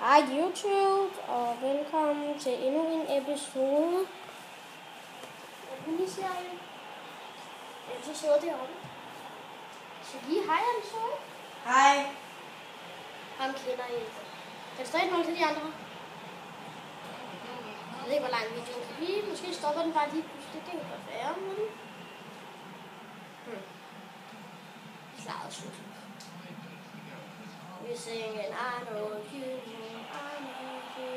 Hej YouTube, og velkommen til endnu en episode af miniserien. Jeg sidder deroppe. Så lige hej, Anso. Hej. Ham kender I ikke. Kan du stadig nogle til de andre? Jeg ved ikke, hvor lang videoen kan blive. Måske stopper den bare lige pludselig. Det kan godt være, men... Klaret slut. We're singing, I know you, I know you.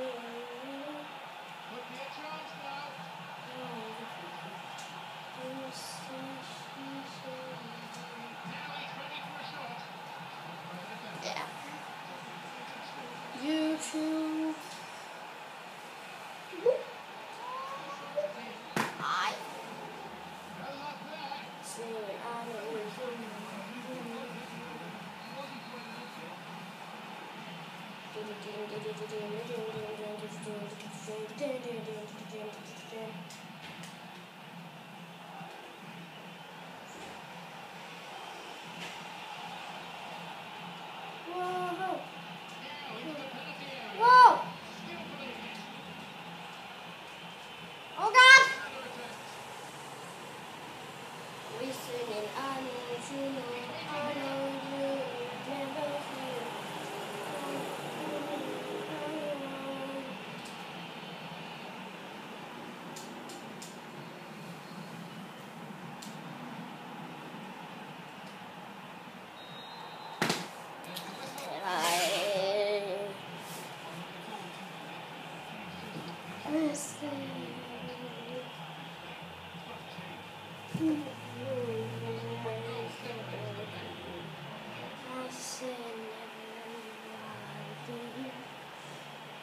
Yeah. YouTube. I singing, I know you. Whoa! Oh God! We singing, I know you know, I know you never feel.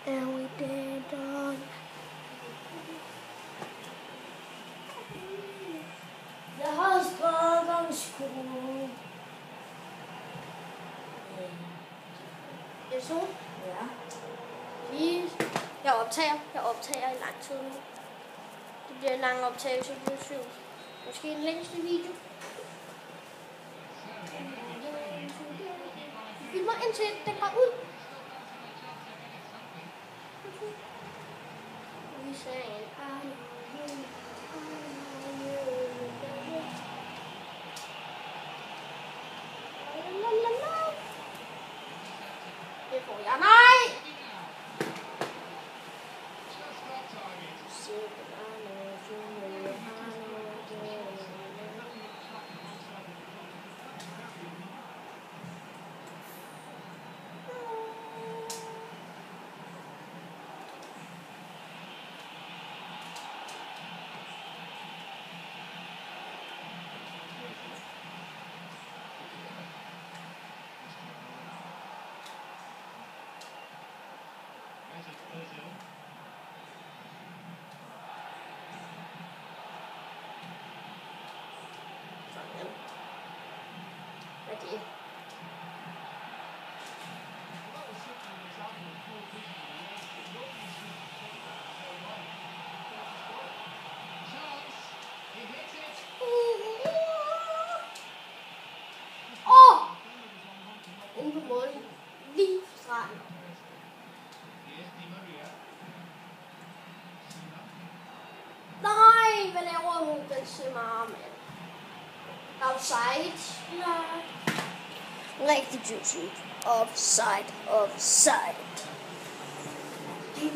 And we did on. The husband on school. Det er så? Ja. Jeg optager i lang tid nu. Det bliver en lang optagelse på YouTube. Måske en længste video. Vi filmer indtil den går ud. Vi sagde, I know you, det får jeg. Nej! Hvad er det? Inde på målen. Lige på stranden. Nej, hvad laver hun? Benzema, mand. Offside. Nej. Rigtig YouTube. Offside. Offside. Hvis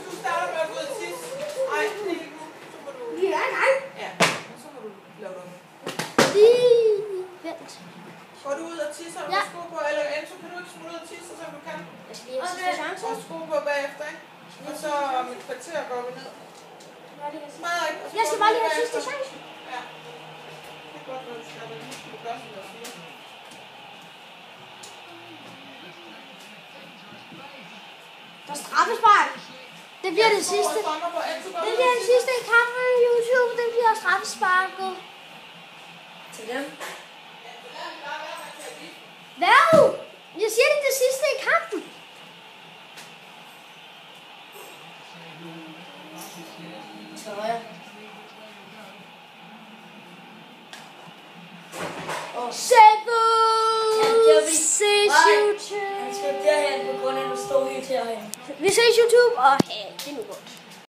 du starter med at gå til sidst. Ej, det er ikke nu. Så må du... Ja, nej. Ja, så må du lave det. Vent. Går du ud og tisser og sko på, eller Enzo, kan du ikke smutte ud og tisse, så du kan? Jeg skal lige have sidste chance. Og sko på bagefter, ikke? Og så om et kvarter går vi ned. Frederik, og så Jeg skal bare lige have sidste chance. Ja. Det er godt, når du skal have det. Du gør, som jeg siger. Der er straffespark. Det bliver det sidste. Det bliver det sidste i kampen i YouTube. Det bliver straffesparket. Til dem. Hvad? Jeg siger det sidste i kampen. Tøjer. Sæt ud! ses YouTube. Han skal derhen på grund af, at du står helt herhen. Vi ses YouTube, og det er nu godt.